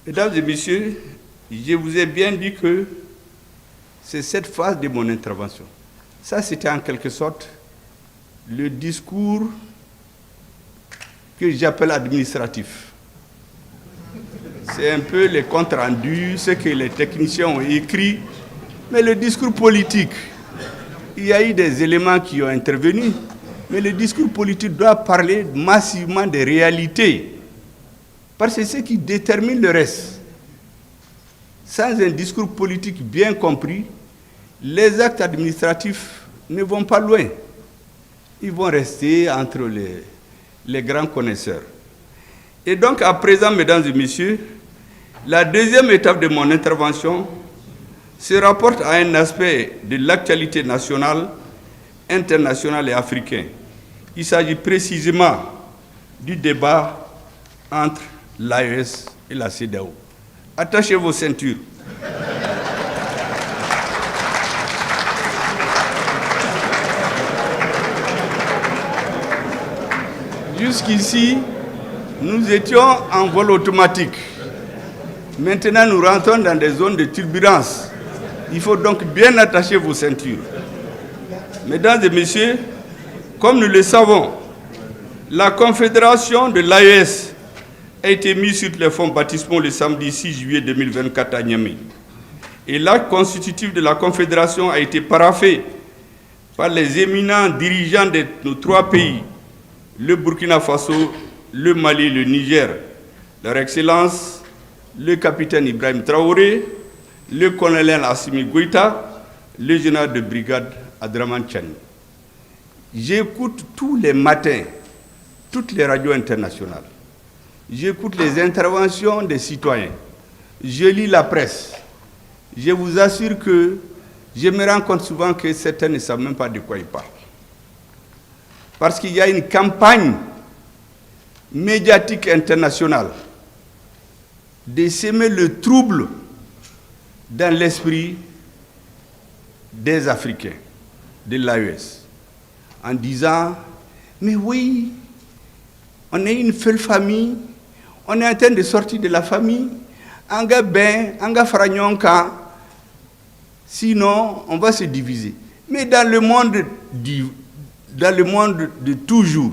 Mesdames et messieurs, je vous ai bien dit que c'est cette phase de mon intervention. Ça, c'était en quelque sorte le discours que j'appelle administratif. C'est un peu les comptes rendus, ce que les techniciens ont écrit, mais le discours politique, il y a eu des éléments qui ont intervenu, mais le discours politique doit parler massivement des réalités, parce que c'est ce qui détermine le reste. Sans un discours politique bien compris, les actes administratifs ne vont pas loin. Ils vont rester entre les grands connaisseurs. Et donc, à présent, mesdames et messieurs, la deuxième étape de mon intervention se rapporte à un aspect de l'actualité nationale, internationale et africaine. Il s'agit précisément du débat entre l'AES et la CEDEAO. Attachez vos ceintures. Jusqu'ici, nous étions en vol automatique. Maintenant, nous rentrons dans des zones de turbulence. Il faut donc bien attacher vos ceintures. Mesdames et messieurs, comme nous le savons, la confédération de l'AES a été mise sur les fonds baptismaux le samedi 6 juillet 2024 à Niamey. Et l'acte constitutif de la confédération a été paraphé par les éminents dirigeants de nos trois pays, le Burkina Faso, le Mali et le Niger, leur Excellence, le capitaine Ibrahim Traoré, le colonel Assimi Goïta, le général de brigade Adraman Tchani. J'écoute tous les matins toutes les radios internationales. J'écoute les interventions des citoyens. Je lis la presse. Je vous assure que je me rends compte souvent que certains ne savent même pas de quoi ils parlent. Parce qu'il y a une campagne médiatique internationale de semer le trouble dans l'esprit des Africains, de l'AES, en disant « Mais oui, on est une seule famille, on est en train de sortir de la famille, anga ben, anga faranyonka, sinon on va se diviser. » Mais dans le monde de toujours,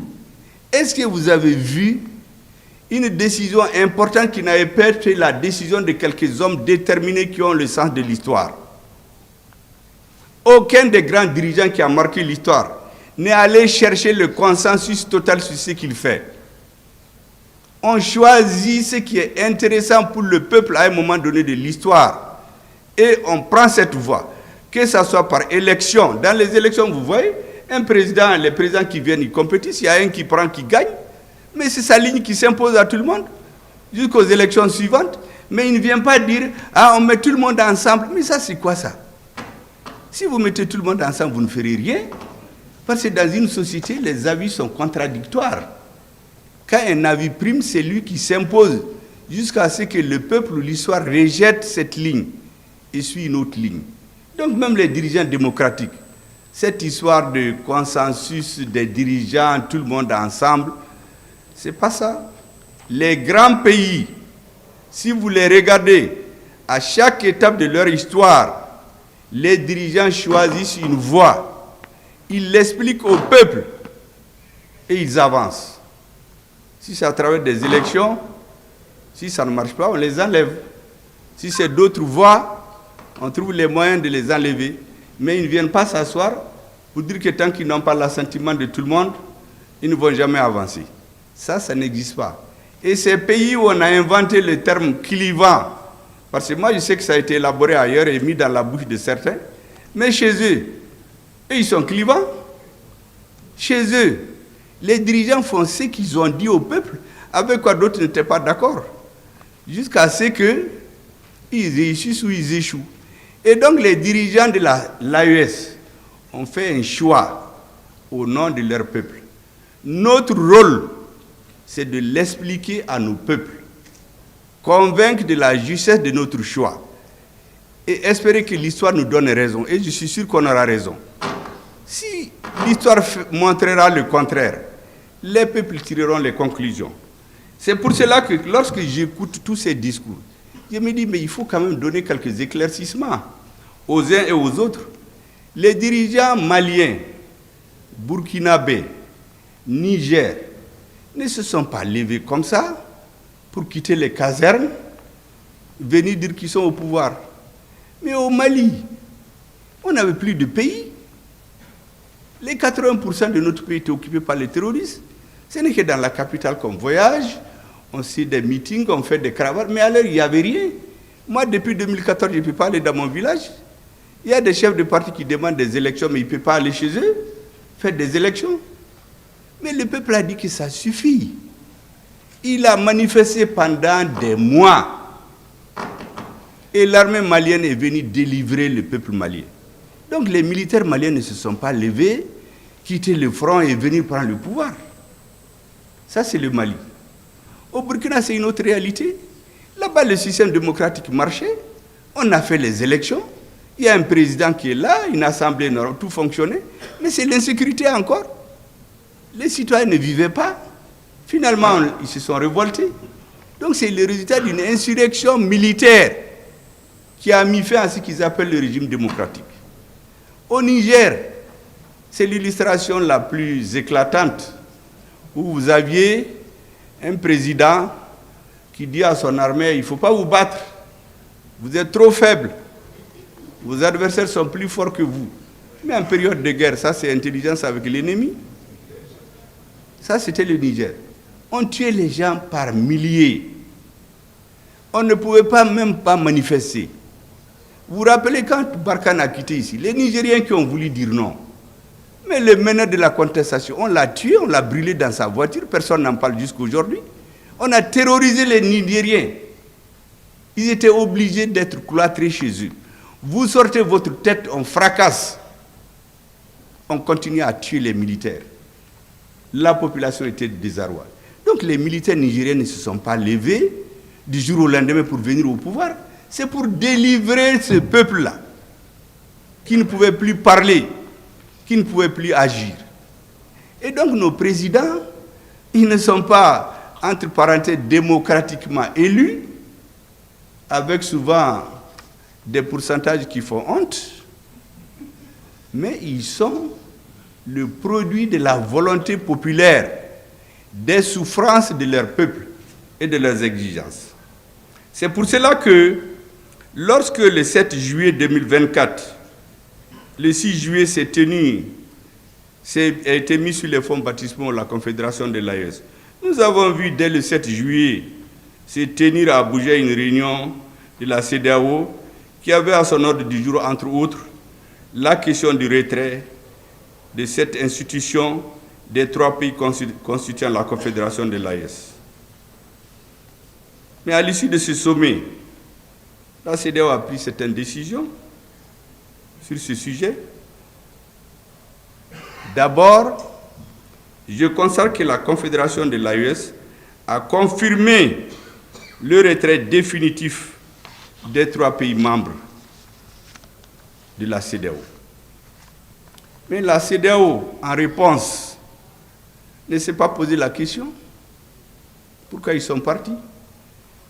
est-ce que vous avez vu une décision importante qui n'avait pas été la décision de quelques hommes déterminés qui ont le sens de l'histoire? Aucun des grands dirigeants qui a marqué l'histoire n'est allé chercher le consensus total sur ce qu'il fait. On choisit ce qui est intéressant pour le peuple à un moment donné de l'histoire. Et on prend cette voie, que ce soit par élection. Dans les élections, vous voyez, les présidents qui viennent, ils compétissent, il y a un qui prend, qui gagne, mais c'est sa ligne qui s'impose à tout le monde, jusqu'aux élections suivantes. Mais il ne vient pas dire, ah, on met tout le monde ensemble. Mais ça, c'est quoi ça? Si vous mettez tout le monde ensemble, vous ne ferez rien. Parce que dans une société, les avis sont contradictoires. Quand un avis prime, c'est lui qui s'impose jusqu'à ce que le peuple ou l'histoire rejette cette ligne et suit une autre ligne. Donc même les dirigeants démocratiques, cette histoire de consensus des dirigeants, tout le monde ensemble, c'est pas ça. Les grands pays, si vous les regardez, à chaque étape de leur histoire, les dirigeants choisissent une voie. Ils l'expliquent au peuple et ils avancent. Si c'est à travers des élections, si ça ne marche pas, on les enlève. Si c'est d'autres voies, on trouve les moyens de les enlever. Mais ils ne viennent pas s'asseoir pour dire que tant qu'ils n'ont pas l'assentiment de tout le monde, ils ne vont jamais avancer. Ça n'existe pas. Et ces pays où on a inventé le terme clivant, parce que moi je sais que ça a été élaboré ailleurs et mis dans la bouche de certains, mais chez eux, ils sont clivants. Chez eux, les dirigeants font ce qu'ils ont dit au peuple, avec quoi d'autres n'étaient pas d'accord, jusqu'à ce qu'ils réussissent ou ils échouent. Et donc les dirigeants de l'AES ont fait un choix au nom de leur peuple. Notre rôle, c'est de l'expliquer à nos peuples, convaincre de la justesse de notre choix et espérer que l'histoire nous donne raison. Et je suis sûr qu'on aura raison. Si l'histoire montrera le contraire, les peuples tireront les conclusions. C'est pour cela que lorsque j'écoute tous ces discours, Je me dis, mais il faut quand même donner quelques éclaircissements aux uns et aux autres. Les dirigeants maliens, burkinabés, Niger, ne se sont pas levés comme ça pour quitter les casernes, venir dire qu'ils sont au pouvoir. Mais au Mali, on n'avait plus de pays. Les 80% de notre pays étaient occupés par les terroristes. Ce n'est que dans la capitale qu'on voyage, on fait des meetings, on fait des cravates, mais alors il n'y avait rien. Moi, depuis 2014, je ne peux pas aller dans mon village. Il y a des chefs de parti qui demandent des élections, mais ils ne peuvent pas aller chez eux, faire des élections. Mais le peuple a dit que ça suffit. Il a manifesté pendant des mois. Et l'armée malienne est venue délivrer le peuple malien. Donc les militaires maliens ne se sont pas levés, quitté le front et venir prendre le pouvoir. Ça, c'est le Mali. Au Burkina, c'est une autre réalité. Là-bas, le système démocratique marchait. On a fait les élections. Il y a un président qui est là, une assemblée, tout fonctionnait. Mais c'est l'insécurité encore. Les citoyens ne vivaient pas. Finalement, ils se sont révoltés. Donc c'est le résultat d'une insurrection militaire qui a mis fin à ce qu'ils appellent le régime démocratique. Au Niger, c'est l'illustration la plus éclatante, où vous aviez un président qui dit à son armée, il ne faut pas vous battre, vous êtes trop faible, vos adversaires sont plus forts que vous. Mais en période de guerre, ça c'est intelligence avec l'ennemi. Ça c'était le Niger. On tuait les gens par milliers. On ne pouvait pas même pas manifester. Vous vous rappelez quand Barkhane a quitté ici, les Nigériens qui ont voulu dire non. Mais le meneur de la contestation, on l'a tué, on l'a brûlé dans sa voiture, personne n'en parle jusqu'à aujourd'hui. On a terrorisé les Nigériens. Ils étaient obligés d'être cloîtrés chez eux. Vous sortez votre tête, on fracasse. On continue à tuer les militaires. La population était désarroie. Donc les militaires nigériens ne se sont pas levés du jour au lendemain pour venir au pouvoir. C'est pour délivrer ce peuple-là, qui ne pouvait plus parler, qui ne pouvait plus agir. Et donc nos présidents, ils ne sont pas, entre parenthèses, démocratiquement élus, avec souvent des pourcentages qui font honte, mais ils sont le produit de la volonté populaire, des souffrances de leur peuple et de leurs exigences. C'est pour cela que, lorsque le 7 juillet 2024, le 6 juillet a été mis sur les fonds baptismaux de la Confédération de l'AES, nous avons vu dès le 7 juillet se tenir à Abuja une réunion de la CEDEAO qui avait à son ordre du jour, entre autres, la question du retrait de cette institution des 3 pays constituant la Confédération de l'AES. Mais à l'issue de ce sommet, la CEDEAO a pris certaines décisions sur ce sujet. D'abord, je constate que la Confédération de l'AES a confirmé le retrait définitif des 3 pays membres de la CEDEAO. Mais la CEDEAO, en réponse, ne s'est pas posé la question pourquoi ils sont partis.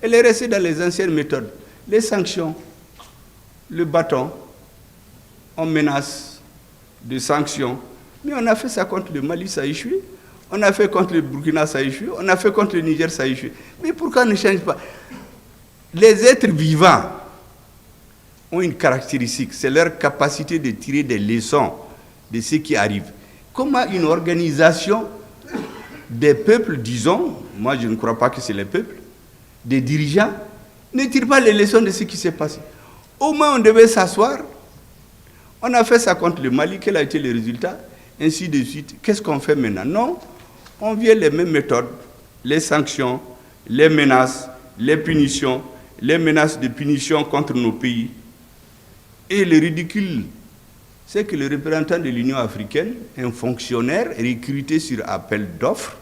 Elle est restée dans les anciennes méthodes, les sanctions, le bâton, on menace de sanctions. Mais on a fait ça contre le Mali, ça a échoué. On a fait contre le Burkina, ça a échoué. On a fait contre le Niger, ça a échoué. Mais pourquoi on ne change pas? Les êtres vivants ont une caractéristique, c'est leur capacité de tirer des leçons de ce qui arrive. Comment une organisation des peuples, disons, moi je ne crois pas que c'est les peuples, des dirigeants, ne tire pas les leçons de ce qui s'est passé. Au moins on devait s'asseoir. On a fait ça contre le Mali, quel a été le résultat? Ainsi de suite. Qu'est-ce qu'on fait maintenant? Non, on vient les mêmes méthodes, les sanctions, les menaces, les punitions, les menaces de punition contre nos pays. Et le ridicule, c'est que le représentant de l'Union africaine, un fonctionnaire recruté sur appel d'offres,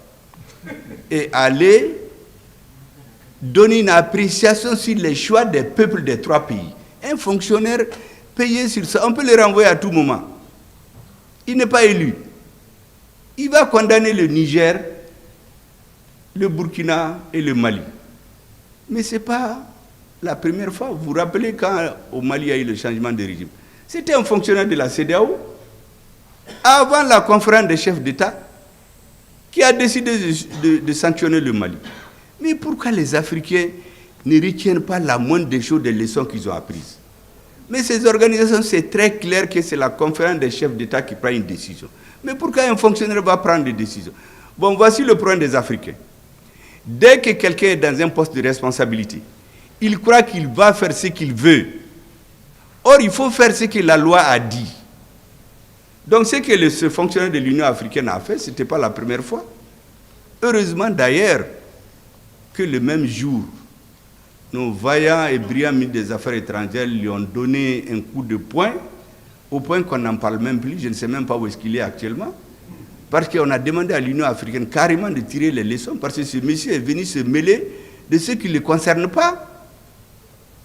est allé donner une appréciation sur les choix des peuples des 3 pays. Un fonctionnaire payé sur ça, on peut le renvoyer à tout moment. Il n'est pas élu. Il va condamner le Niger, le Burkina et le Mali. Mais ce n'est pas la première fois, vous vous rappelez quand au Mali il y a eu le changement de régime, c'était un fonctionnaire de la CEDEAO, avant la conférence des chefs d'État, qui a décidé de sanctionner le Mali. Mais pourquoi les Africains ne retiennent pas la moindre des choses, des leçons qu'ils ont apprises? Mais ces organisations, c'est très clair que c'est la conférence des chefs d'État qui prend une décision. Mais pourquoi un fonctionnaire va prendre des décisions? Bon, voici le problème des Africains. Dès que quelqu'un est dans un poste de responsabilité, il croit qu'il va faire ce qu'il veut. Or, il faut faire ce que la loi a dit. Donc, ce que ce fonctionnaire de l'Union africaine a fait, ce n'était pas la première fois. Heureusement d'ailleurs que le même jour, nos vaillants et brillants ministres des Affaires étrangères lui ont donné un coup de poing, au point qu'on n'en parle même plus, je ne sais même pas où est-ce qu'il est actuellement, parce qu'on a demandé à l'Union africaine carrément de tirer les leçons, parce que ce monsieur est venu se mêler de ce qui ne le concerne pas.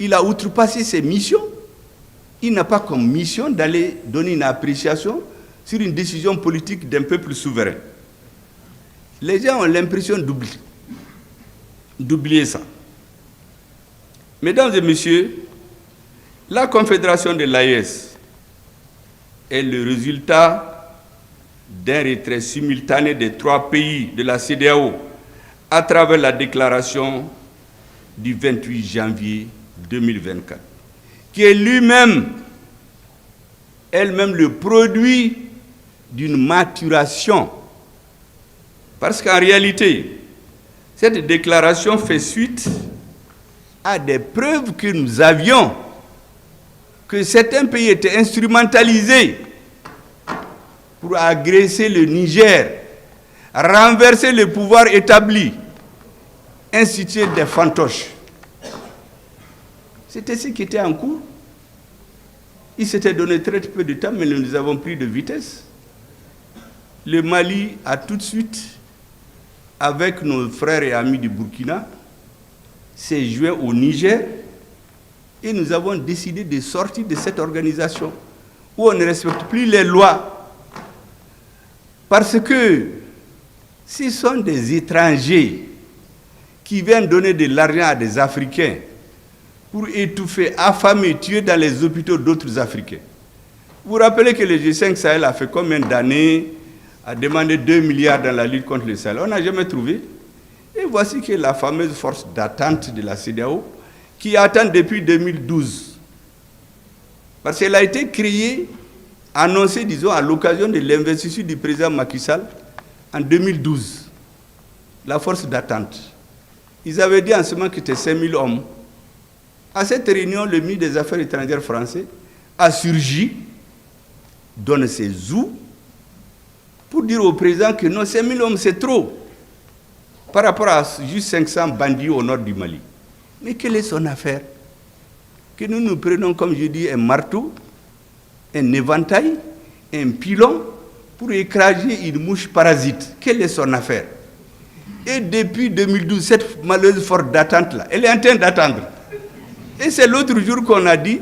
Il a outrepassé ses missions. Il n'a pas comme mission d'aller donner une appréciation sur une décision politique d'un peuple souverain. Les gens ont l'impression d'oublier ça. Mesdames et messieurs, la Confédération de l'AES est le résultat d'un retrait simultané des 3 pays de la CEDEAO à travers la déclaration du 28 janvier 2024, qui est elle-même le produit d'une maturation. Parce qu'en réalité, cette déclaration fait suite à des preuves que nous avions que certains pays étaient instrumentalisés pour agresser le Niger, renverser le pouvoir établi, instituer des fantoches. C'était ce qui était en cours. Il s'était donné très peu de temps, mais nous avons pris de vitesse. Le Mali a tout de suite, avec nos frères et amis du Burkina, s'est joint au Niger et nous avons décidé de sortir de cette organisation où on ne respecte plus les lois. Parce que ce sont des étrangers qui viennent donner de l'argent à des Africains pour étouffer, affamer, tuer dans les hôpitaux d'autres Africains. Vous vous rappelez que le G5 Sahel a fait combien d'années à demander 2 milliards dans la lutte contre le Sahel? On n'a jamais trouvé. Et voici que la fameuse force d'attente de la CEDEAO, qui attend depuis 2012. Parce qu'elle a été créée, annoncée, disons, à l'occasion de l'investiture du président Macky Sall en 2012. La force d'attente. Ils avaient dit en ce moment que c'était 5000 hommes. À cette réunion, le ministre des Affaires étrangères français a surgi, donne ses sous, pour dire au président que non, 5000 hommes, c'est trop, par rapport à juste 500 bandits au nord du Mali. Mais quelle est son affaire? Que nous prenons, comme je dis, un marteau, un éventail, un pilon, pour écraser une mouche parasite. Quelle est son affaire? Et depuis 2012, cette malheureuse force d'attente-là, elle est en train d'attendre. Et c'est l'autre jour qu'on a dit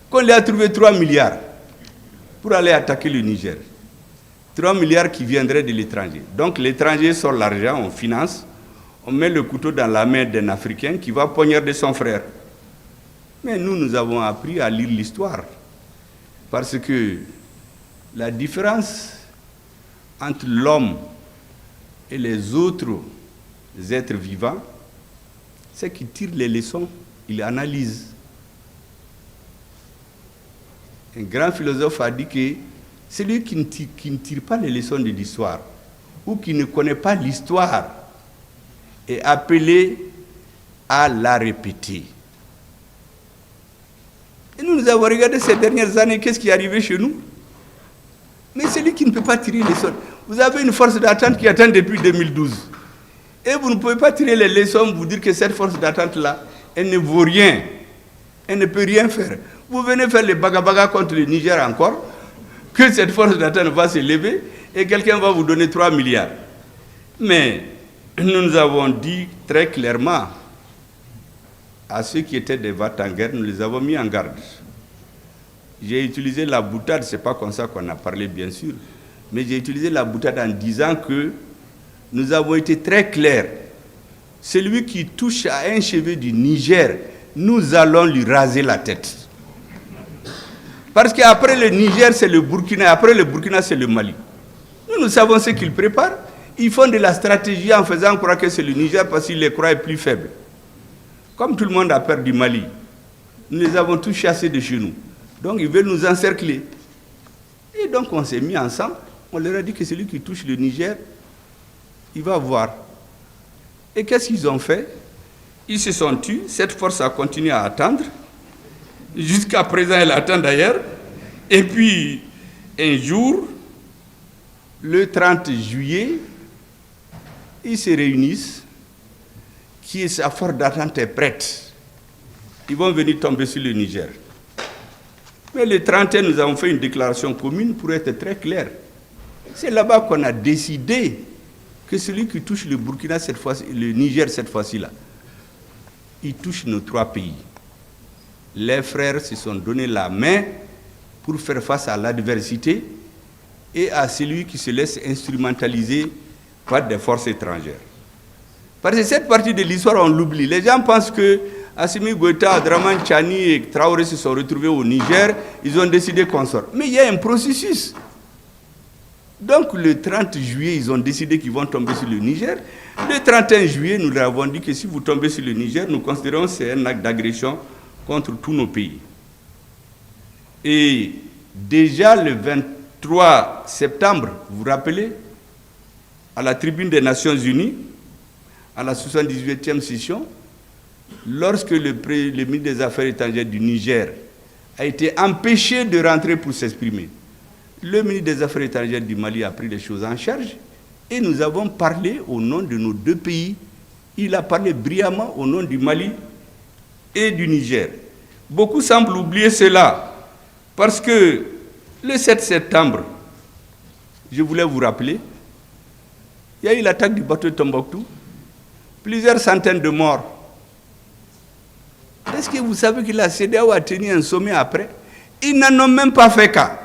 qu'on lui a trouvé 3 milliards pour aller attaquer le Niger. 3 milliards qui viendraient de l'étranger. Donc l'étranger sort l'argent, on finance, on met le couteau dans la main d'un Africain qui va poignarder son frère. Mais nous avons appris à lire l'histoire. Parce que la différence entre l'homme et les autres êtres vivants, c'est qu'il tire les leçons, il analyse. Un grand philosophe a dit que celui qui ne tire pas les leçons de l'histoire ou qui ne connaît pas l'histoire est appelé à la répéter. Et nous avons regardé ces dernières années, qu'est-ce qui est arrivé chez nous? Mais celui qui ne peut pas tirer les leçons. Vous avez une force d'attente qui attend depuis 2012. Et vous ne pouvez pas tirer les leçons, vous dire que cette force d'attente-là, elle ne vaut rien. Elle ne peut rien faire. Vous venez faire les bagabaga contre le Niger encore, que cette force d'attente va se lever et quelqu'un va vous donner 3 milliards. Mais nous avons dit très clairement à ceux qui étaient des vats en guerre, nous les avons mis en garde. J'ai utilisé la boutade, ce n'est pas comme ça qu'on a parlé bien sûr, mais j'ai utilisé la boutade en disant que nous avons été très clairs. Celui qui touche à un cheveu du Niger nous allons lui raser la tête. Parce qu'après le Niger, c'est le Burkina, après le Burkina, c'est le Mali. Nous savons ce qu'ils préparent. Ils font de la stratégie en faisant croire que c'est le Niger parce qu'ils les croient plus faibles. Comme tout le monde a peur du Mali, nous les avons tous chassés de chez nous. Donc ils veulent nous encercler. Et donc on s'est mis ensemble. On leur a dit que celui qui touche le Niger, il va voir. Et qu'est-ce qu'ils ont fait? Ils se sont tus. Cette force a continué à attendre. Jusqu'à présent, elle attend d'ailleurs. Et puis, un jour, le 30 juillet, ils se réunissent, qui est sa force d'attente est prête. Ils vont venir tomber sur le Niger. Mais le 31, nous avons fait une déclaration commune pour être très clair. C'est là-bas qu'on a décidé que celui qui touche le Burkina cette fois, le Niger cette fois-ci là, il touche nos 3 pays. Les frères se sont donné la main pour faire face à l'adversité et à celui qui se laisse instrumentaliser par des forces étrangères. Parce que cette partie de l'histoire, on l'oublie. Les gens pensent que Assimi Goïta, Abdraman Tchani et Traoré se sont retrouvés au Niger, ils ont décidé qu'on sorte. Mais il y a un processus. Donc le 30 juillet, ils ont décidé qu'ils vont tomber sur le Niger. Le 31 juillet, nous leur avons dit que si vous tombez sur le Niger, nous considérons que c'est un acte d'agression contre tous nos pays. Et déjà le 23 septembre, vous vous rappelez, à la tribune des Nations Unies, à la 78e session, lorsque le ministre des Affaires étrangères du Niger a été empêché de rentrer pour s'exprimer, le ministre des Affaires étrangères du Mali a pris les choses en charge et nous avons parlé au nom de nos 2 pays. Il a parlé brillamment au nom du Mali et du Niger. Beaucoup semblent oublier cela parce que le 7 septembre, je voulais vous rappeler, il y a eu l'attaque du bateau de Tombouctou, plusieurs centaines de morts. Est-ce que vous savez que la CEDEAO a tenu un sommet après? Ils n'en ont même pas fait cas.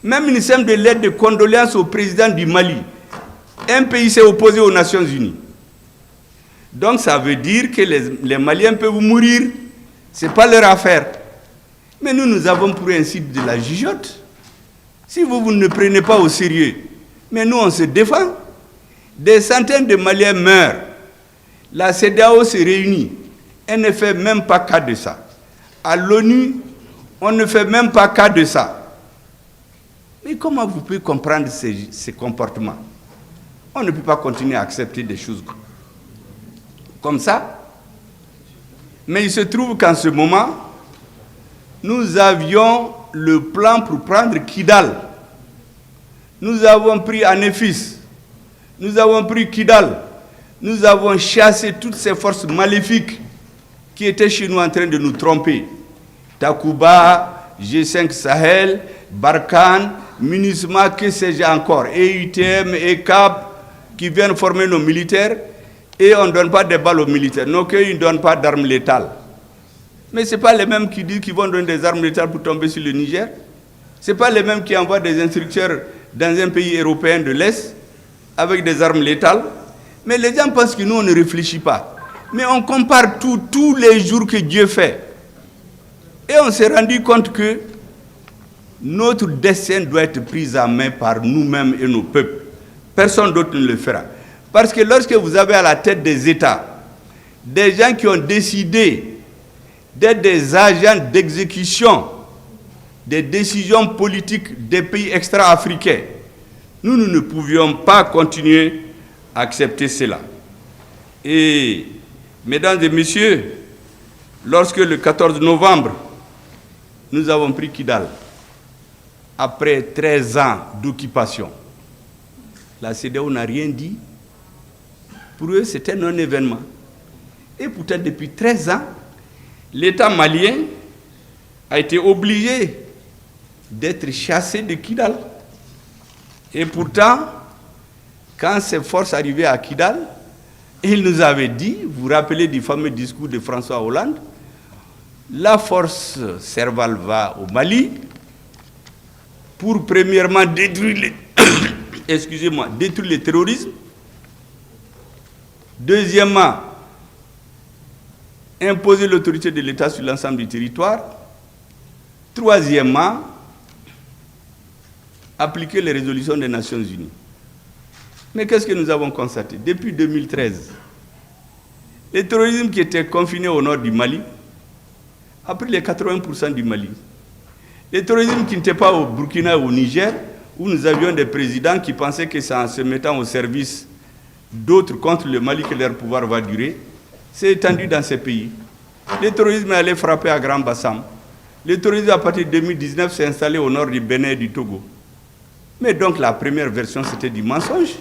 Même une simple de lettre de condoléances au président du Mali. Un pays s'est opposé aux Nations Unies. Donc ça veut dire que les Maliens peuvent mourir. Ce n'est pas leur affaire. Mais nous avons pour ainsi de la gigote. Si vous ne prenez pas au sérieux, mais nous on se défend. Des centaines de Maliens meurent. La CEDEAO se réunit. Elle ne fait même pas cas de ça. À l'ONU, on ne fait même pas cas de ça. Mais comment vous pouvez comprendre ces comportements? On ne peut pas continuer à accepter des choses comme ça. Mais il se trouve qu'en ce moment, nous avions le plan pour prendre Kidal. Nous avons pris Anéfis. Nous avons pris Kidal. Nous avons chassé toutes ces forces maléfiques qui étaient chez nous en train de nous tromper. Takuba, G5 Sahel, Barkhane, MINUSMA, que sais-je encore, EUTM, ECAP, qui viennent former nos militaires, et on ne donne pas des balles aux militaires. Non, qu'ils ne donnent pas d'armes létales. Mais ce n'est pas les mêmes qui disent qu'ils vont donner des armes létales pour tomber sur le Niger. Ce n'est pas les mêmes qui envoient des instructeurs dans un pays européen de l'Est avec des armes létales. Mais les gens pensent que nous, on ne réfléchit pas. Mais on compare tous les jours que Dieu fait. Et on s'est rendu compte que notre destin doit être pris en main par nous-mêmes et nos peuples. Personne d'autre ne le fera. Parce que lorsque vous avez à la tête des États des gens qui ont décidé d'être des agents d'exécution des décisions politiques des pays extra-africains, nous ne pouvions pas continuer à accepter cela. Et, mesdames et messieurs, lorsque le 14 novembre, nous avons pris Kidal, après 13 ans d'occupation, la CEDEAO n'a rien dit. Pour eux, c'était un non-événement. Et pourtant, depuis 13 ans, l'État malien a été obligé d'être chassé de Kidal. Et pourtant, quand ces forces arrivaient à Kidal, il nous avait dit, vous vous rappelez du fameux discours de François Hollande, la force Serval va au Mali pour premièrement détruire détruire le terrorisme. Deuxièmement, imposer l'autorité de l'État sur l'ensemble du territoire. Troisièmement, appliquer les résolutions des Nations Unies. Mais qu'est-ce que nous avons constaté? Depuis 2013, le terrorisme qui était confiné au nord du Mali a pris les 80% du Mali. Le terrorisme qui n'était pas au Burkina ou au Niger, où nous avions des présidents qui pensaient que c'est en se mettant au service d'autres contre le Mali que leur pouvoir va durer, s'est étendu dans ces pays. Le terrorisme est allé frapper à Grand Bassam. Le terrorisme, à partir de 2019, s'est installé au nord du Bénin et du Togo. Mais donc la première version, c'était du mensonge.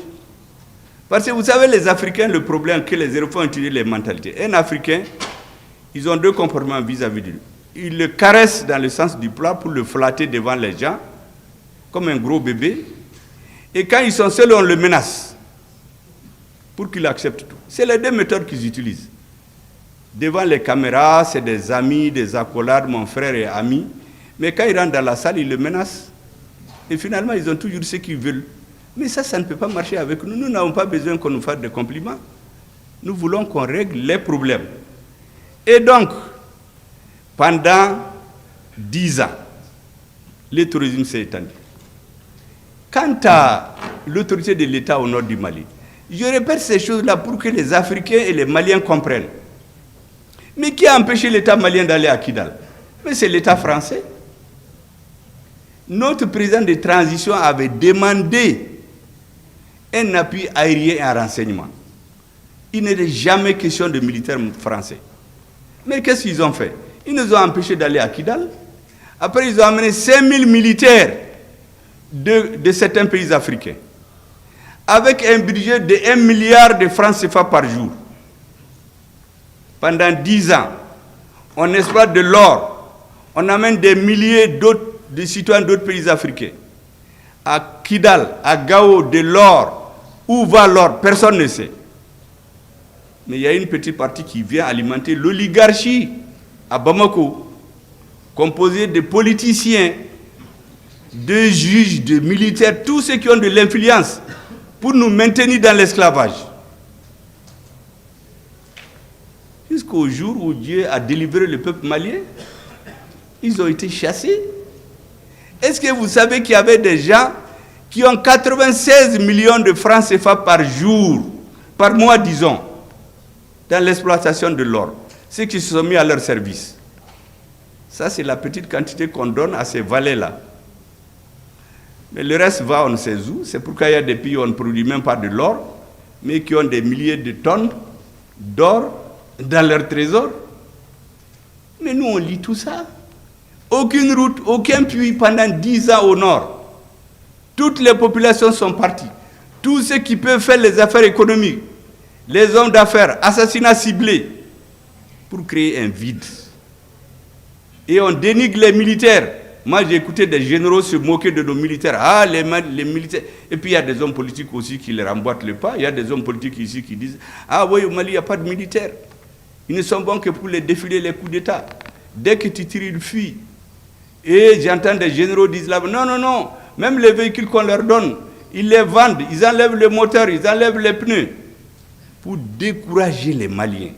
Parce que vous savez, les Africains, le problème que les Européens ont utilisé les mentalités. Un Africain, ils ont deux comportements vis-à-vis de lui. Ils le caressent dans le sens du plat pour le flatter devant les gens, comme un gros bébé. Et quand ils sont seuls, on le menace pour qu'il accepte tout. C'est les deux méthodes qu'ils utilisent. Devant les caméras, c'est des amis, des accolades, mon frère et ami. Mais quand ils rentrent dans la salle, ils le menacent. Et finalement, ils ont toujours ce qu'ils veulent. Mais ça ne peut pas marcher avec nous. Nous n'avons pas besoin qu'on nous fasse des compliments. Nous voulons qu'on règle les problèmes. Et donc, pendant 10 ans, le tourisme s'est étendu. Quant à l'autorité de l'État au nord du Mali, je répète ces choses-là pour que les Africains et les Maliens comprennent. Mais qui a empêché l'État malien d'aller à Kidal? Mais c'est l'État français. Notre président de transition avait demandé un appui aérien et un renseignement. Il n'était jamais question de militaires français. Mais qu'est-ce qu'ils ont fait? Ils nous ont empêchés d'aller à Kidal. Après, ils ont amené 5000 militaires de certains pays africains, avec un budget de 1 milliard de francs CFA par jour. Pendant 10 ans, on exploite de l'or. On amène des milliers de citoyens d'autres pays africains. À Kidal, à Gao, de l'or. Où va l'or? Personne ne sait. Mais il y a une petite partie qui vient alimenter l'oligarchie à Bamako, composée de politiciens, de juges, de militaires, tous ceux qui ont de l'influence pour nous maintenir dans l'esclavage. Jusqu'au jour où Dieu a délivré le peuple malien, ils ont été chassés. Est-ce que vous savez qu'il y avait des gens qui ont 96 millions de francs CFA par jour, par mois disons, dans l'exploitation de l'or, ceux qui se sont mis à leur service? Ça, c'est la petite quantité qu'on donne à ces valets-là. Mais le reste va, on ne sait où. C'est pourquoi il y a des pays où on ne produit même pas de l'or, mais qui ont des milliers de tonnes d'or dans leur trésor. Mais nous, on lit tout ça. Aucune route, aucun puits pendant 10 ans au nord. Toutes les populations sont parties. Tous ceux qui peuvent faire les affaires économiques, les hommes d'affaires, assassinats ciblés, pour créer un vide. Et on dénigre les militaires. Moi, j'ai écouté des généraux se moquer de nos militaires. Ah, les militaires. Et puis, il y a des hommes politiques aussi qui les remboîtent le pas. Il y a des hommes politiques ici qui disent « Ah oui, au Mali, il n'y a pas de militaires. Ils ne sont bons que pour les défiler les coups d'État. Dès que tu tires, ils fuient. » Et j'entends des généraux dire là, non, non, non, même les véhicules qu'on leur donne, ils les vendent, ils enlèvent le moteur, ils enlèvent les pneus. Pour décourager les Maliens,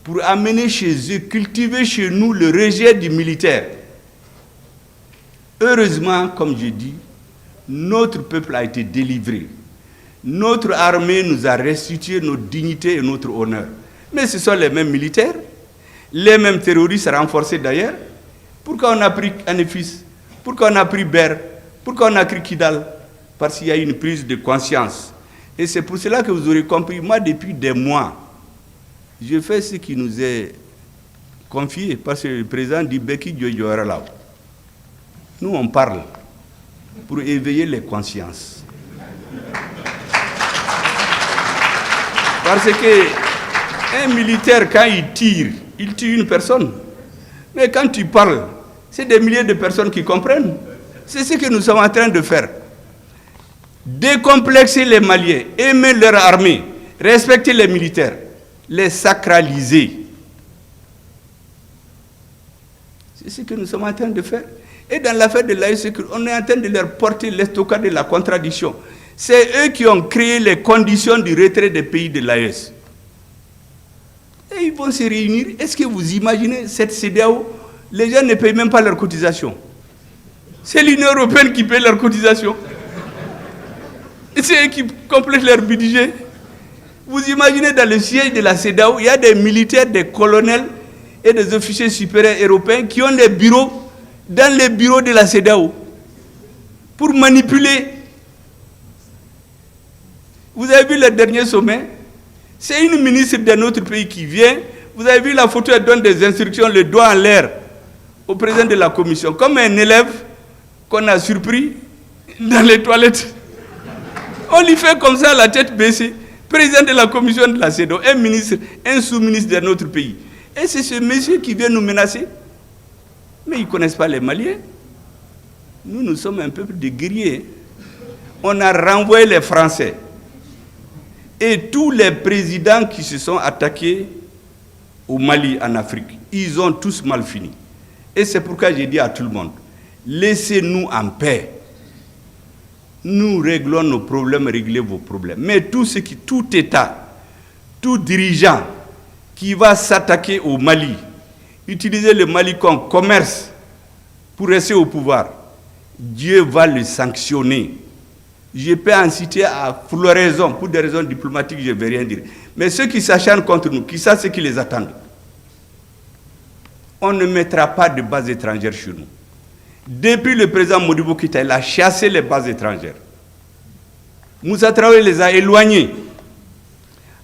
pour amener chez eux, cultiver chez nous le rejet du militaire. Heureusement, comme je dis, notre peuple a été délivré. Notre armée nous a restitué notre dignité et notre honneur. Mais ce sont les mêmes militaires, les mêmes terroristes renforcés d'ailleurs. Pourquoi on a pris Anefis? Pourquoi on a pris Ber? Pourquoi on a pris Kidal? Parce qu'il y a une prise de conscience. Et c'est pour cela que vous aurez compris, moi depuis des mois, je fais ce qui nous est confié, parce que le président dit Beki Dioyora là. Nous on parle pour éveiller les consciences. Parce que un militaire, quand il tire une personne. Mais quand tu parles, c'est des milliers de personnes qui comprennent. C'est ce que nous sommes en train de faire. Décomplexer les Maliens, aimer leur armée, respecter les militaires, les sacraliser. C'est ce que nous sommes en train de faire. Et dans l'affaire de l'AES, on est en train de leur porter l'estocade de la contradiction. C'est eux qui ont créé les conditions du retrait des pays de l'AES. Et ils vont se réunir. Est-ce que vous imaginez cette CEDEAO? Les gens ne payent même pas leurs cotisations. C'est l'Union européenne qui paye leurs cotisations. Et c'est eux qui complètent leur budget. Vous imaginez dans le siège de la CEDEAO, il y a des militaires, des colonels et des officiers supérieurs européens qui ont des bureaux dans les bureaux de la CEDEAO pour manipuler. Vous avez vu le dernier sommet? C'est une ministre d'un autre pays qui vient. Vous avez vu la photo, elle donne des instructions, le doigt en l'air au président de la commission, comme un élève qu'on a surpris dans les toilettes. On lui fait comme ça, la tête baissée. Président de la commission de la CEDEAO, un ministre, un sous-ministre d'un autre pays. Et c'est ce monsieur qui vient nous menacer. Mais ils ne connaissent pas les Maliens. Nous sommes un peuple de guerriers. On a renvoyé les Français. Et tous les présidents qui se sont attaqués au Mali, en Afrique, ils ont tous mal fini. Et c'est pourquoi j'ai dit à tout le monde, laissez-nous en paix. Nous réglons nos problèmes, réglez vos problèmes. Mais tout État, tout dirigeant qui va s'attaquer au Mali, utiliser le Mali comme commerce pour rester au pouvoir, Dieu va le sanctionner. Je peux en citer à floraison, pour des raisons diplomatiques, je ne vais rien dire. Mais ceux qui s'acharnent contre nous, qui savent ce qui les attend, on ne mettra pas de bases étrangères chez nous. Depuis le président Modibo Keïta, il a chassé les bases étrangères. Moussa Traoré les a éloignés.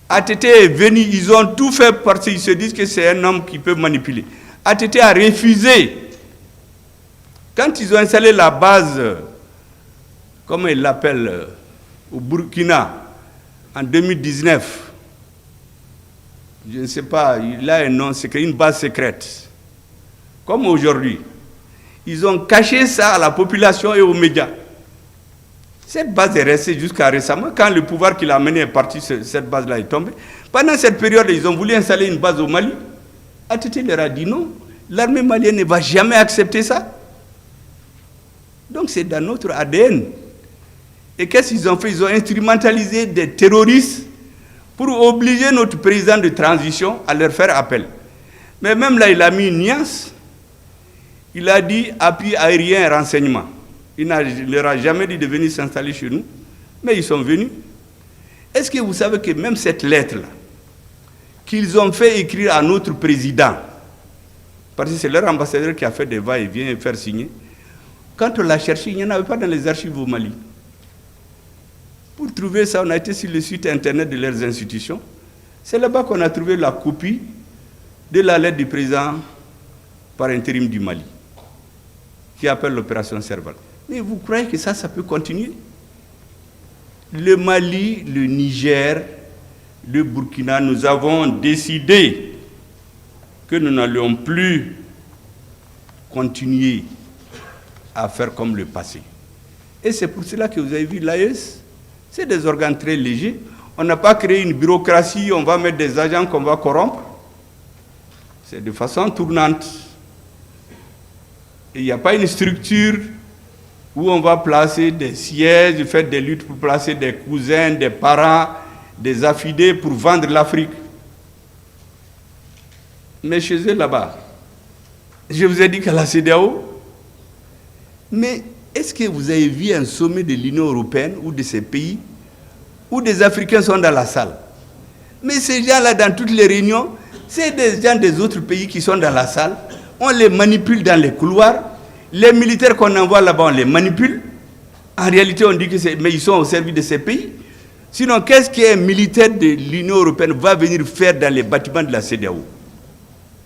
ATT est venu, ils ont tout fait parce qu'ils se disent que c'est un homme qui peut manipuler. ATT a refusé. Quand ils ont installé la base, comment ils l'appellent, au Burkina, en 2019, je ne sais pas, il a un nom secret, une base secrète. Comme aujourd'hui, ils ont caché ça à la population et aux médias. Cette base est restée jusqu'à récemment. Quand le pouvoir qui l'a mené est parti, cette base-là est tombée. Pendant cette période, ils ont voulu installer une base au Mali. ATT leur a dit non. L'armée malienne ne va jamais accepter ça. Donc c'est dans notre ADN. Et qu'est-ce qu'ils ont fait? Ils ont instrumentalisé des terroristes pour obliger notre président de transition à leur faire appel. Mais même là, il a mis une nuance. Il a dit appui aérien et renseignement. Il ne leur a jamais dit de venir s'installer chez nous, mais ils sont venus. Est-ce que vous savez que même cette lettre-là, qu'ils ont fait écrire à notre président, parce que c'est leur ambassadeur qui a fait des va-et-vient et faire signer, quand on l'a cherché, il n'y en avait pas dans les archives au Mali. Pour trouver ça, on a été sur le site internet de leurs institutions. C'est là-bas qu'on a trouvé la copie de la lettre du président par intérim du Mali, qui appelle l'opération Serval. Mais vous croyez que ça peut continuer? Le Mali, le Niger, le Burkina, nous avons décidé que nous n'allions plus continuer à faire comme le passé. Et c'est pour cela que vous avez vu l'AES, c'est des organes très légers. On n'a pas créé une bureaucratie, on va mettre des agents qu'on va corrompre. C'est de façon tournante. Il n'y a pas une structure où on va placer des sièges, faire des luttes pour placer des cousins, des parents, des affidés pour vendre l'Afrique. Mais chez eux là-bas, je vous ai dit qu'à la CEDEAO, mais est-ce que vous avez vu un sommet de l'Union européenne ou de ces pays où des Africains sont dans la salle? Mais ces gens-là, dans toutes les réunions, c'est des gens des autres pays qui sont dans la salle. On les manipule dans les couloirs. Les militaires qu'on envoie là-bas, on les manipule. En réalité, on dit que mais ils sont au service de ces pays. Sinon, qu'est-ce qu'un militaire de l'Union européenne va venir faire dans les bâtiments de la CEDEAO?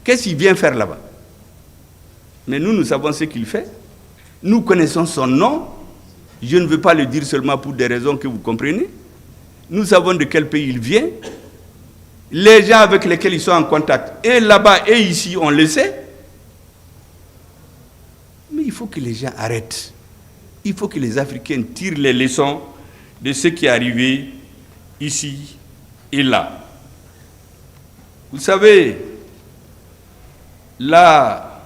Qu'est-ce qu'il vient faire là-bas? Mais nous savons ce qu'il fait. Nous connaissons son nom. Je ne veux pas le dire seulement pour des raisons que vous comprenez. Nous savons de quel pays il vient. Les gens avec lesquels ils sont en contact, et là-bas et ici, on le sait. Mais il faut que les gens arrêtent. Il faut que les Africains tirent les leçons de ce qui est arrivé ici et là. Vous savez, la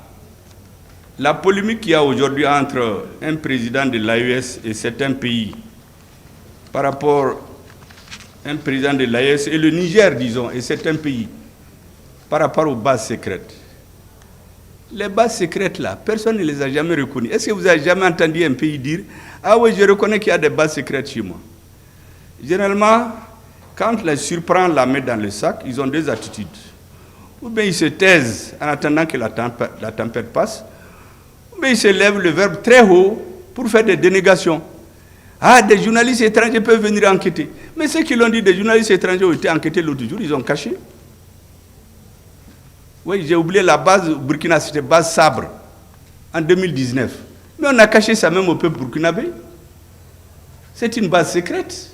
polémique qu'il y a aujourd'hui entre un président de l'AES et certains pays par rapport à un président de l'AES et le Niger, disons, et certains pays, par rapport aux bases secrètes. Les bases secrètes là, personne ne les a jamais reconnues. Est-ce que vous avez jamais entendu un pays dire « Ah oui, je reconnais qu'il y a des bases secrètes chez moi ». Généralement, quand les surprend la main dans le sac, ils ont deux attitudes. Ou bien ils se taisent en attendant que la tempête passe, ou bien ils se lèvent le verbe très haut pour faire des dénégations. Ah, des journalistes étrangers peuvent venir enquêter. Mais ceux qui l'ont dit, des journalistes étrangers ont été enquêtés l'autre jour, ils ont caché. Oui, j'ai oublié la base au Burkina, c'était base Sabre, en 2019. Mais on a caché ça même au peuple burkinabé. C'est une base secrète.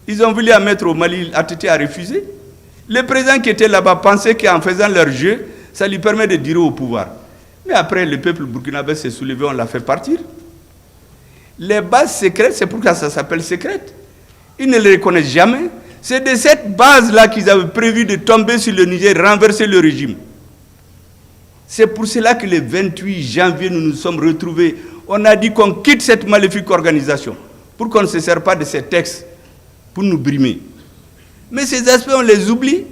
Ils ont voulu la mettre au Mali, Atté a refusé. Le président qui était là-bas pensait qu'en faisant leur jeu, ça lui permet de durer au pouvoir. Mais après, le peuple burkinabé s'est soulevé, on l'a fait partir. Les bases secrètes, c'est pourquoi ça s'appelle secrète. Ils ne les reconnaissent jamais. C'est de cette base-là qu'ils avaient prévu de tomber sur le Niger, renverser le régime. C'est pour cela que le 28 janvier, nous nous sommes retrouvés. On a dit qu'on quitte cette maléfique organisation pour qu'on ne se serve pas de ces textes pour nous brimer. Mais ces aspects, on les oublie.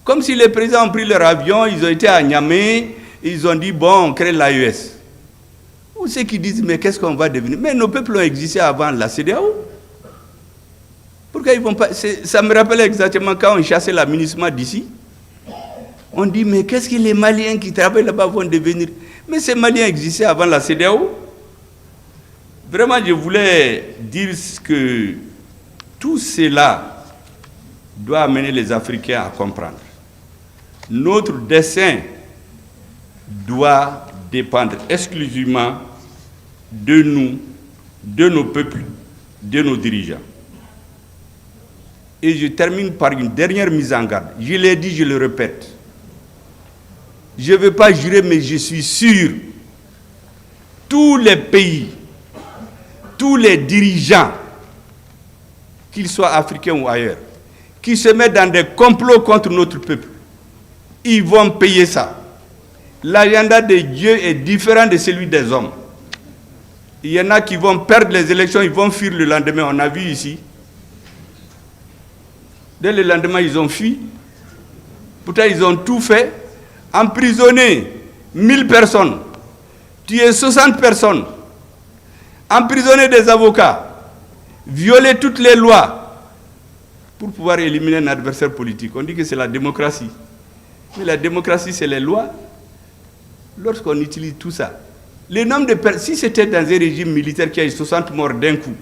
Comme si les présidents ont pris leur avion, ils ont été à Niamey, ils ont dit, bon, on crée l'AES. Ou ceux qui disent, mais qu'est-ce qu'on va devenir? Mais nos peuples ont existé avant la CEDEAO. Pourquoi ils vont pas? Ça me rappelle exactement quand on chassait l'aménagement d'ici. On dit, mais qu'est-ce que les Maliens qui travaillent là-bas vont devenir? Mais ces Maliens existaient avant la CEDEAO. Vraiment, je voulais dire que tout cela doit amener les Africains à comprendre. Notre dessein doit dépendre exclusivement de nous, de nos peuples, de nos dirigeants. Et je termine par une dernière mise en garde. Je l'ai dit, je le répète. Je ne veux pas jurer, mais je suis sûr. Tous les pays, tous les dirigeants, qu'ils soient africains ou ailleurs, qui se mettent dans des complots contre notre peuple, ils vont payer ça. L'agenda de Dieu est différent de celui des hommes. Il y en a qui vont perdre les élections, ils vont fuir le lendemain. On a vu ici. Dès le lendemain, ils ont fui. Pourtant, ils ont tout fait. Emprisonner 1000 personnes, tuer 60 personnes, emprisonner des avocats, violer toutes les lois pour pouvoir éliminer un adversaire politique. On dit que c'est la démocratie. Mais la démocratie, c'est les lois. Lorsqu'on utilise tout ça, le nombre de personnes, si c'était dans un régime militaire qui a eu 60 morts d'un coup,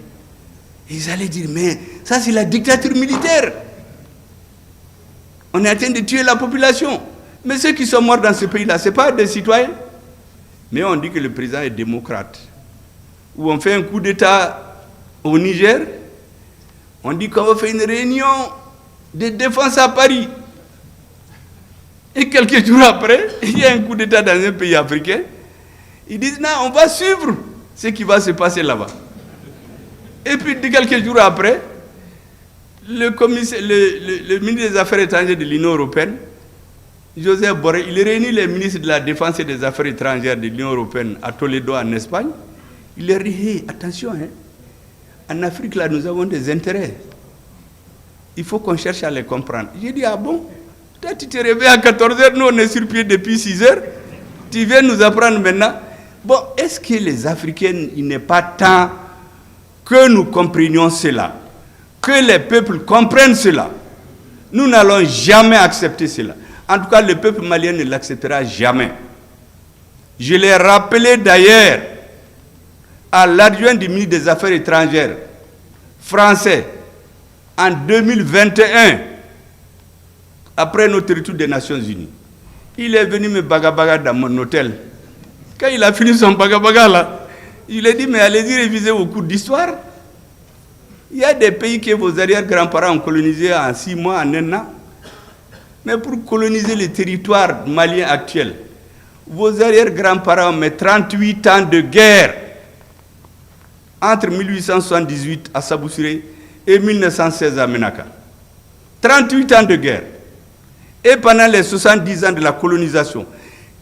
ils allaient dire, mais ça c'est la dictature militaire. On est en train de tuer la population. Mais ceux qui sont morts dans ce pays-là, ce n'est pas des citoyens. Mais on dit que le président est démocrate. Ou on fait un coup d'État au Niger, on dit qu'on va faire une réunion de défense à Paris. Et quelques jours après, il y a un coup d'État dans un pays africain. Ils disent, non, on va suivre ce qui va se passer là-bas. Et puis, quelques jours après, le ministre des Affaires étrangères de l'Union européenne, Joseph Borrell, il réunit les ministres de la Défense et des Affaires étrangères de l'Union européenne à Toledo, en Espagne. Il leur dit, hey, attention, hein, en Afrique, là, nous avons des intérêts. Il faut qu'on cherche à les comprendre. J'ai dit, ah bon? Toi, tu te réveilles à 14h, nous, on est sur pied depuis 6h. Tu viens nous apprendre maintenant. Bon, est-ce que les Africains, il n'est pas temps que nous comprenions cela? Que les peuples comprennent cela? Nous n'allons jamais accepter cela. En tout cas, le peuple malien ne l'acceptera jamais. Je l'ai rappelé d'ailleurs à l'adjoint du ministre des Affaires étrangères français en 2021, après notre retour des Nations Unies. Il est venu me bagabaga dans mon hôtel. Quand il a fini son bagabaga là, il a dit, mais allez-y réviser vos cours d'histoire. Il y a des pays que vos arrière-grands-parents ont colonisés en 6 mois, en 1 an. Mais pour coloniser le territoire malien actuel, vos arrière-grands-parents ont mis 38 ans de guerre entre 1878 à Saboussiré et 1916 à Menaka. 38 ans de guerre. Et pendant les 70 ans de la colonisation,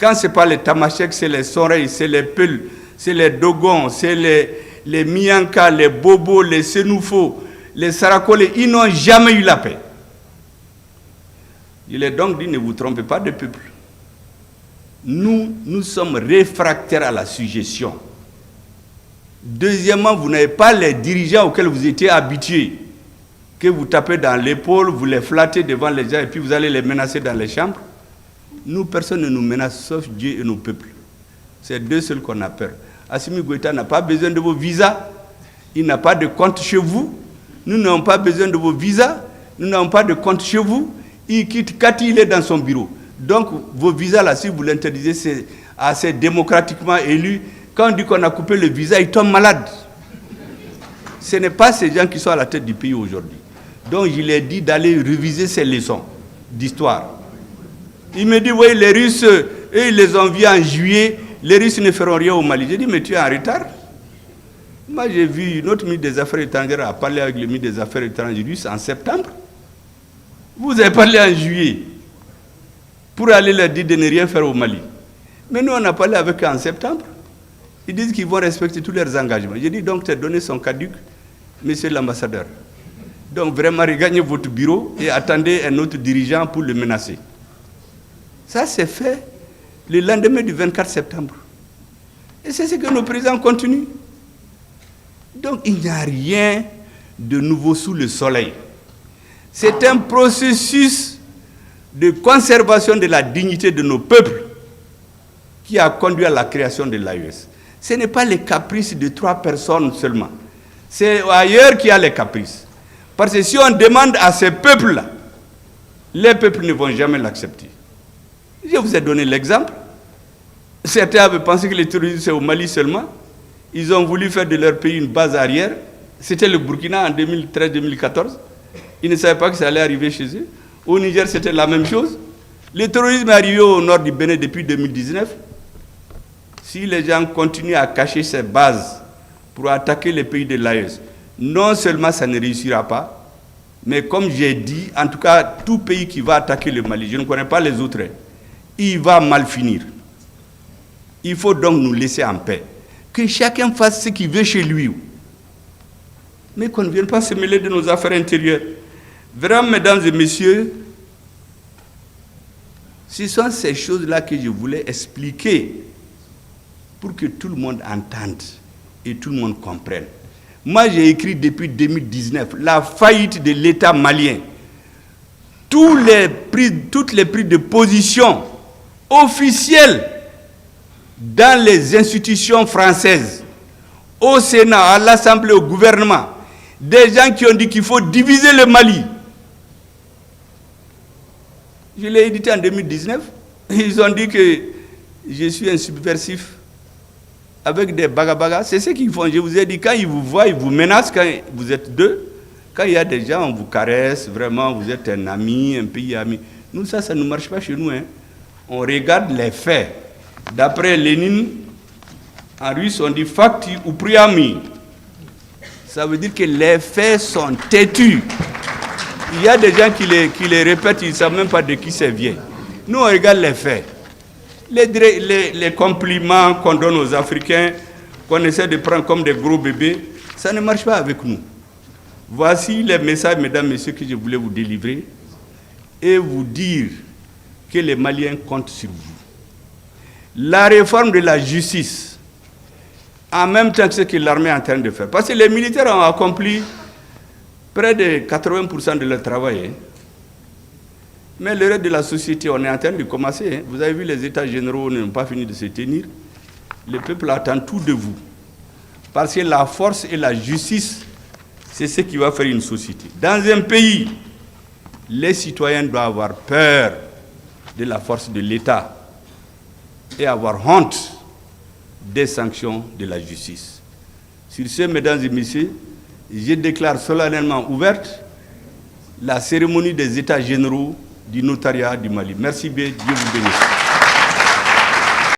quand ce n'est pas les Tamasheks, c'est les Sonrei, c'est les Peuls, c'est les Dogons, c'est les Mianka, les Bobos, les Senoufo, les Sarakole, ils n'ont jamais eu la paix. Je l'ai donc dit, ne vous trompez pas de peuple. Nous sommes réfractaires à la suggestion. Deuxièmement, vous n'avez pas les dirigeants auxquels vous étiez habitués, que vous tapez dans l'épaule, vous les flattez devant les gens et puis vous allez les menacer dans les chambres. Nous, personne ne nous menace sauf Dieu et nos peuples. C'est deux seuls qu'on a peur. Assimi Goïta n'a pas besoin de vos visas. Il n'a pas de compte chez vous. Nous n'avons pas besoin de vos visas. Nous n'avons pas de compte chez vous. Il quitte quand il est dans son bureau. Donc, vos visas, là, si vous l'interdisez, c'est assez démocratiquement élu. Quand on dit qu'on a coupé le visa, il tombe malade. Ce n'est pas ces gens qui sont à la tête du pays aujourd'hui. Donc, je lui ai dit d'aller réviser ses leçons d'histoire. Il me dit, oui, les Russes, eux, ils les ont vus en juillet. Les Russes ne feront rien au Mali. J'ai dit, mais tu es en retard. Moi, j'ai vu notre ministre des Affaires étrangères a parlé avec le ministre des Affaires étrangères russe en septembre. Vous avez parlé en juillet pour aller leur dire de ne rien faire au Mali. Mais nous, on a parlé avec eux en septembre. Ils disent qu'ils vont respecter tous leurs engagements. J'ai dit, donc, tu as donné son caduc, monsieur l'ambassadeur. Donc, vraiment, regagnez votre bureau et attendez un autre dirigeant pour le menacer. Ça, c'est fait le lendemain du 24 septembre. Et c'est ce que nos présidents continuent. Donc, il n'y a rien de nouveau sous le soleil. C'est un processus de conservation de la dignité de nos peuples qui a conduit à la création de l'AES. Ce n'est pas les caprices de 3 personnes seulement. C'est ailleurs qu'il y a les caprices. Parce que si on demande à ces peuples-là, les peuples ne vont jamais l'accepter. Je vous ai donné l'exemple. Certains avaient pensé que les terroristes, c'est au Mali seulement. Ils ont voulu faire de leur pays une base arrière. C'était le Burkina en 2013-2014. Ils ne savaient pas que ça allait arriver chez eux. Au Niger, c'était la même chose. Le terrorisme est arrivé au nord du Bénin depuis 2019. Si les gens continuent à cacher ces bases pour attaquer les pays de l'AES, non seulement ça ne réussira pas, mais comme j'ai dit, en tout cas, tout pays qui va attaquer le Mali, je ne connais pas les autres, il va mal finir. Il faut donc nous laisser en paix. Que chacun fasse ce qu'il veut chez lui. Mais qu'on ne vienne pas se mêler de nos affaires intérieures. Vraiment, mesdames et messieurs, ce sont ces choses-là que je voulais expliquer pour que tout le monde entende et tout le monde comprenne. Moi, j'ai écrit depuis 2019 la faillite de l'État malien. Toutes les prises de position officielles dans les institutions françaises, au Sénat, à l'Assemblée, au gouvernement, des gens qui ont dit qu'il faut diviser le Mali. Je l'ai édité en 2019. Ils ont dit que je suis un subversif avec des bagabagas. C'est ce qu'ils font. Je vous ai dit, quand ils vous voient, ils vous menacent, quand vous êtes deux. Quand il y a des gens, on vous caresse, vraiment, vous êtes un ami, un pays ami. Nous, ça ne marche pas chez nous. Hein. On regarde les faits. D'après Lénine, en russe, on dit « fakti ou priami ». Ça veut dire que les faits sont têtus. Il y a des gens qui les répètent, ils ne savent même pas de qui ça vient. Nous, on regarde les faits. Les compliments qu'on donne aux Africains, qu'on essaie de prendre comme des gros bébés, ça ne marche pas avec nous. Voici les messages, mesdames, messieurs, que je voulais vous délivrer et vous dire que les Maliens comptent sur vous. La réforme de la justice, en même temps que ce que l'armée est en train de faire. Parce que les militaires ont accompli près de 80% de leur travail. Hein. Mais le reste de la société, on est en train de commencer. Hein. Vous avez vu, les États généraux n'ont pas fini de se tenir. Le peuple attend tout de vous. Parce que la force et la justice, c'est ce qui va faire une société. Dans un pays, les citoyens doivent avoir peur de la force de l'État et avoir honte des sanctions de la justice. Sur ce, mesdames et messieurs, je déclare solennellement ouverte la cérémonie des États généraux du notariat du Mali. Merci bien, Dieu vous bénisse.